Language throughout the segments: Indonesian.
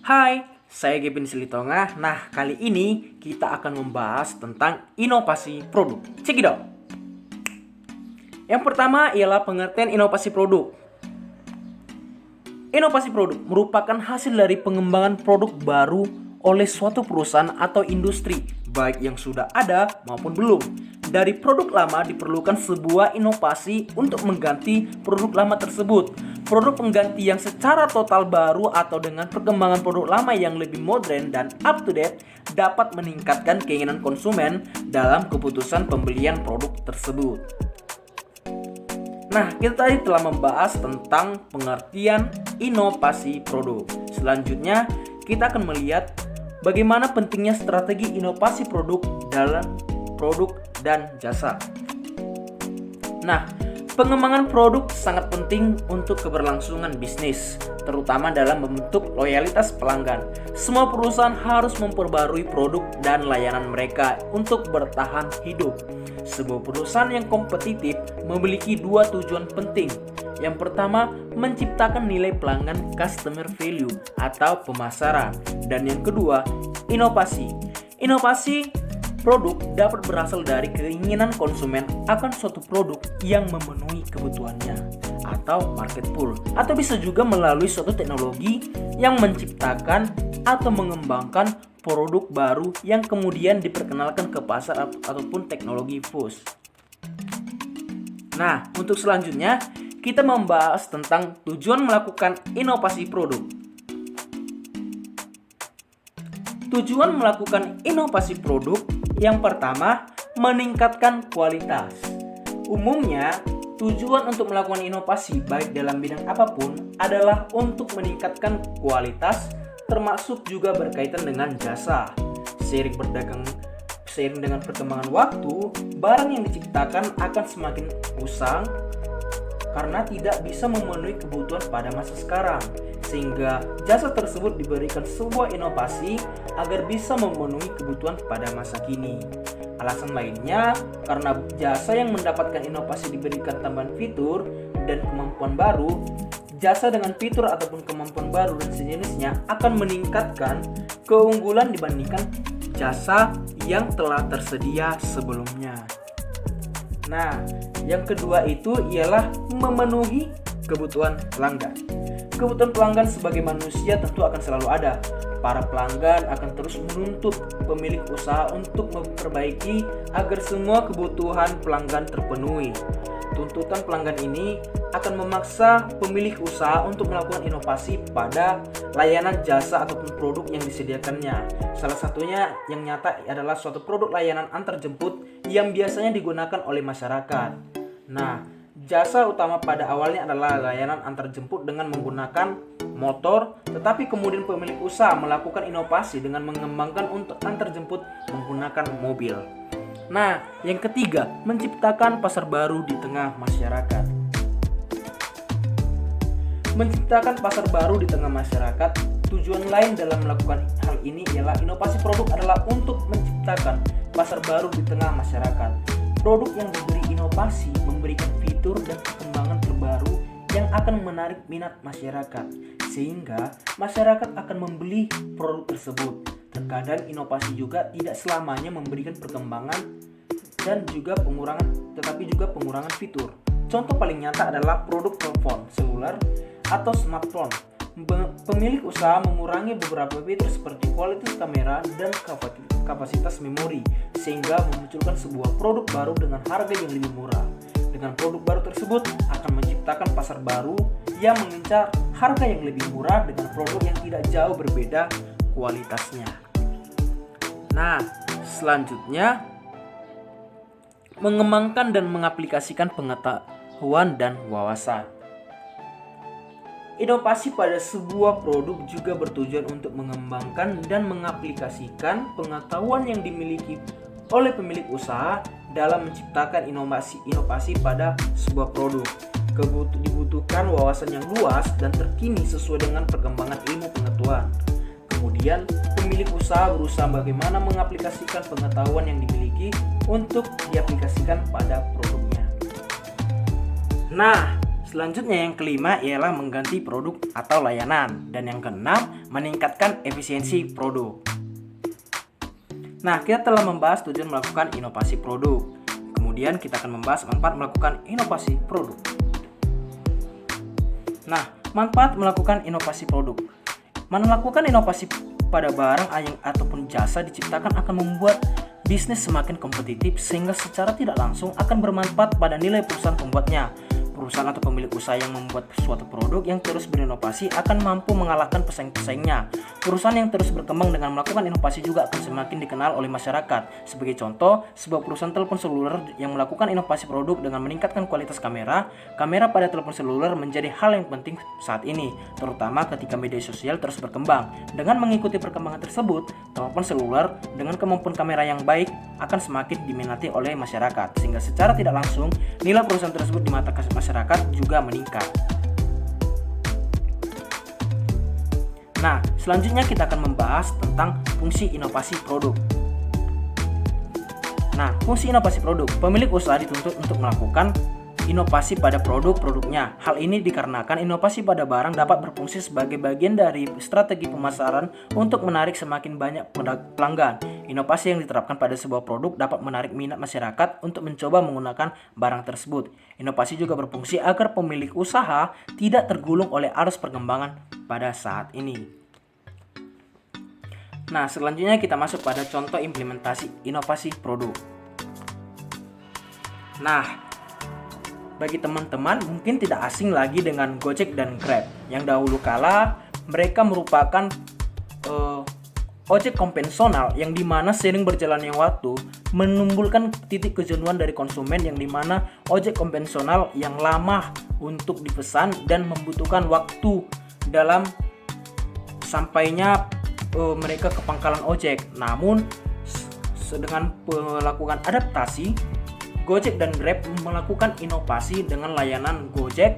Hai, saya Gavin Silitonga. Nah, kali ini kita akan membahas tentang inovasi produk. Check it out. Yang pertama ialah pengertian inovasi produk. Inovasi produk merupakan hasil dari pengembangan produk baru oleh suatu perusahaan atau industri, baik yang sudah ada maupun belum. Dari produk lama diperlukan sebuah inovasi untuk mengganti produk lama tersebut. Produk pengganti yang secara total baru atau dengan perkembangan produk lama yang lebih modern dan up to date dapat meningkatkan keinginan konsumen dalam keputusan pembelian produk tersebut. Nah, kita tadi telah membahas tentang pengertian inovasi produk. Selanjutnya, kita akan melihat bagaimana pentingnya strategi inovasi produk dalam produk dan jasa. Nah, pengembangan produk sangat penting untuk keberlangsungan bisnis, terutama dalam membentuk loyalitas pelanggan. Semua perusahaan harus memperbarui produk dan layanan mereka untuk bertahan hidup. Sebuah perusahaan yang kompetitif memiliki dua tujuan penting. Yang pertama, menciptakan nilai pelanggan customer value atau pemasaran. Dan yang kedua, inovasi. Inovasi produk dapat berasal dari keinginan konsumen akan suatu produk yang memenuhi kebutuhannya atau market pull, atau bisa juga melalui suatu teknologi yang menciptakan atau mengembangkan produk baru yang kemudian diperkenalkan ke pasar ataupun teknologi push. Nah, untuk selanjutnya kita membahas tentang tujuan melakukan inovasi produk. Tujuan melakukan inovasi produk yang pertama, meningkatkan kualitas. Umumnya, tujuan untuk melakukan inovasi baik dalam bidang apapun adalah untuk meningkatkan kualitas, termasuk juga berkaitan dengan jasa. Seiring dengan perkembangan waktu, barang yang diciptakan akan semakin usang karena tidak bisa memenuhi kebutuhan pada masa sekarang. Sehingga jasa tersebut diberikan sebuah inovasi agar bisa memenuhi kebutuhan pada masa kini. Alasan lainnya, karena jasa yang mendapatkan inovasi diberikan tambahan fitur dan kemampuan baru, jasa dengan fitur ataupun kemampuan baru dan sejenisnya akan meningkatkan keunggulan dibandingkan jasa yang telah tersedia sebelumnya. Nah, yang kedua itu ialah memenuhi kebutuhan pelanggan. Kebutuhan pelanggan sebagai manusia tentu akan selalu ada. Para pelanggan akan terus menuntut pemilik usaha untuk memperbaiki agar semua kebutuhan pelanggan terpenuhi. Tuntutan pelanggan ini akan memaksa pemilik usaha untuk melakukan inovasi pada layanan jasa ataupun produk yang disediakannya. Salah satunya yang nyata adalah suatu produk layanan antar jemput yang biasanya digunakan oleh masyarakat. Nah, jasa utama pada awalnya adalah layanan antar jemput dengan menggunakan motor, tetapi kemudian pemilik usaha melakukan inovasi dengan mengembangkan untuk antar jemput menggunakan mobil. Nah, yang ketiga, menciptakan pasar baru di tengah masyarakat. Menciptakan pasar baru di tengah masyarakat, tujuan lain dalam melakukan hal ini ialah inovasi produk adalah untuk menciptakan pasar baru di tengah masyarakat. Produk yang diberi inovasi memberikan fitur dan perkembangan terbaru yang akan menarik minat masyarakat, sehingga masyarakat akan membeli produk tersebut. Terkadang inovasi juga tidak selamanya memberikan perkembangan dan juga pengurangan fitur. Contoh paling nyata adalah produk telepon seluler atau smartphone. Pemilik usaha mengurangi beberapa fitur seperti kualitas kamera dan kapasitas memori, sehingga memunculkan sebuah produk baru dengan harga yang lebih murah. Dengan produk baru tersebut akan menciptakan pasar baru yang mengincar harga yang lebih murah dengan produk yang tidak jauh berbeda kualitasnya. Nah, selanjutnya mengembangkan dan mengaplikasikan pengetahuan dan wawasan. Inovasi pada sebuah produk juga bertujuan untuk mengembangkan dan mengaplikasikan pengetahuan yang dimiliki oleh pemilik usaha dalam menciptakan inovasi pada sebuah produk. Dibutuhkan wawasan yang luas dan terkini sesuai dengan perkembangan ilmu pengetahuan. Kemudian, pemilik usaha berusaha bagaimana mengaplikasikan pengetahuan yang dimiliki untuk diaplikasikan pada produknya. Nah, Selanjutnya yang kelima ialah mengganti produk atau layanan. Dan yang keenam, meningkatkan efisiensi produk. Nah, kita telah membahas tujuan melakukan inovasi produk. Kemudian kita akan membahas manfaat melakukan inovasi produk. Nah, manfaat melakukan inovasi produk. Melakukan inovasi pada barang ataupun jasa diciptakan akan membuat bisnis semakin kompetitif sehingga secara tidak langsung akan bermanfaat pada nilai perusahaan pembuatnya. Perusahaan atau pemilik usaha yang membuat suatu produk yang terus berinovasi akan mampu mengalahkan pesaing-pesaingnya. Perusahaan yang terus berkembang dengan melakukan inovasi juga akan semakin dikenal oleh masyarakat. Sebagai contoh, sebuah perusahaan telepon seluler yang melakukan inovasi produk dengan meningkatkan kualitas kamera pada telepon seluler menjadi hal yang penting saat ini, terutama ketika media sosial terus berkembang. Dengan mengikuti perkembangan tersebut, telepon seluler dengan kemampuan kamera yang baik akan semakin diminati oleh masyarakat, sehingga secara tidak langsung nilai perusahaan tersebut di mata masyarakat juga meningkat. Nah, selanjutnya kita akan membahas tentang fungsi inovasi produk. Nah, fungsi inovasi produk, pemilik usaha dituntut untuk melakukan inovasi pada produk-produknya. Hal ini dikarenakan inovasi pada barang dapat berfungsi sebagai bagian dari strategi pemasaran untuk menarik semakin banyak pelanggan. Inovasi yang diterapkan pada sebuah produk dapat menarik minat masyarakat untuk mencoba menggunakan barang tersebut. Inovasi juga berfungsi agar pemilik usaha tidak tergulung oleh arus perkembangan pada saat ini. Nah, selanjutnya kita masuk pada contoh implementasi inovasi produk. Nah, bagi teman-teman mungkin tidak asing lagi dengan Gojek dan Grab yang dahulu kala mereka merupakan ojek konvensional yang dimana seiring berjalannya waktu menimbulkan titik kejenuhan dari konsumen, yang dimana ojek konvensional yang lama untuk dipesan dan membutuhkan waktu dalam sampainya mereka ke pangkalan ojek. Namun dengan melakukan adaptasi, Gojek dan Grab melakukan inovasi dengan layanan Gojek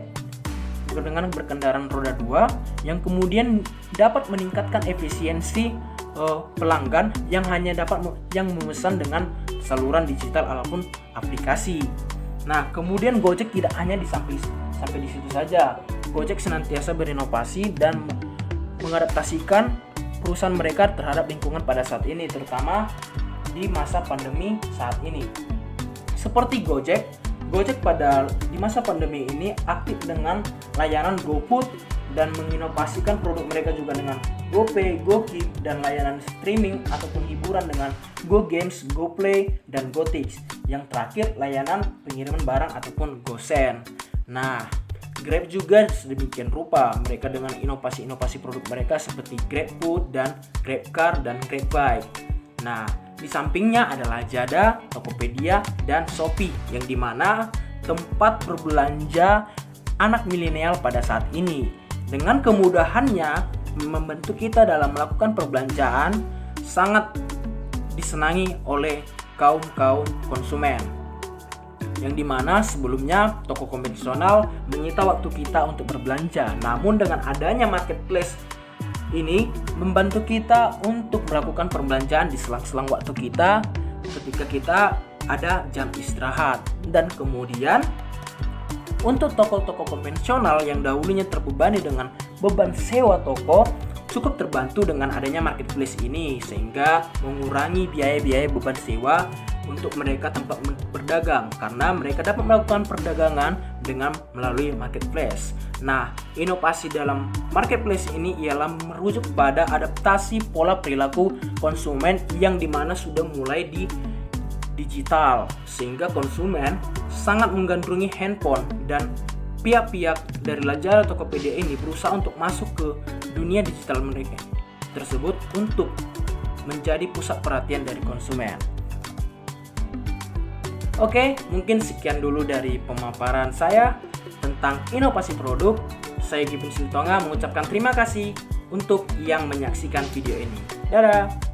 dengan berkendaraan roda 2 yang kemudian dapat meningkatkan efisiensi pelanggan yang hanya dapat memesan dengan saluran digital ataupun aplikasi. Nah, kemudian Gojek tidak hanya sampai di situ saja. Gojek senantiasa berinovasi dan mengadaptasikan perusahaan mereka terhadap lingkungan pada saat ini, terutama di masa pandemi saat ini. Seperti Gojek di masa pandemi ini aktif dengan layanan GoFood dan menginovasikan produk mereka juga dengan GoPay, GoKeep, dan layanan streaming ataupun hiburan dengan GoGames, GoPlay, dan GoTix. Yang terakhir layanan pengiriman barang ataupun GoSend. Nah, Grab juga sedemikian rupa, mereka dengan inovasi-inovasi produk mereka seperti GrabFood dan GrabCar dan GrabBike. Nah, di sampingnya ada Lazada, Tokopedia, dan Shopee yang dimana tempat berbelanja anak milenial pada saat ini. Dengan kemudahannya membantu kita dalam melakukan perbelanjaan sangat disenangi oleh kaum konsumen. Yang dimana sebelumnya toko konvensional menyita waktu kita untuk berbelanja. Namun dengan adanya marketplace ini membantu kita untuk melakukan perbelanjaan di selang-selang waktu kita ketika kita ada jam istirahat. Dan kemudian untuk toko-toko konvensional yang dahulunya terbebani dengan beban sewa toko, cukup terbantu dengan adanya marketplace ini sehingga mengurangi biaya-biaya beban sewa untuk mereka tempat berdagang, karena mereka dapat melakukan perdagangan dengan melalui marketplace. Nah, inovasi dalam marketplace ini ialah merujuk pada adaptasi pola perilaku konsumen yang dimana sudah mulai di digital, sehingga konsumen sangat menggandrungi handphone, dan pihak-pihak dari Lazada atau Tokopedia ini berusaha untuk masuk ke dunia digital mereka tersebut untuk menjadi pusat perhatian dari konsumen. Oke, mungkin sekian dulu dari pemaparan saya tentang inovasi produk. Saya Gibin Siltonga mengucapkan terima kasih untuk yang menyaksikan video ini. Dadah!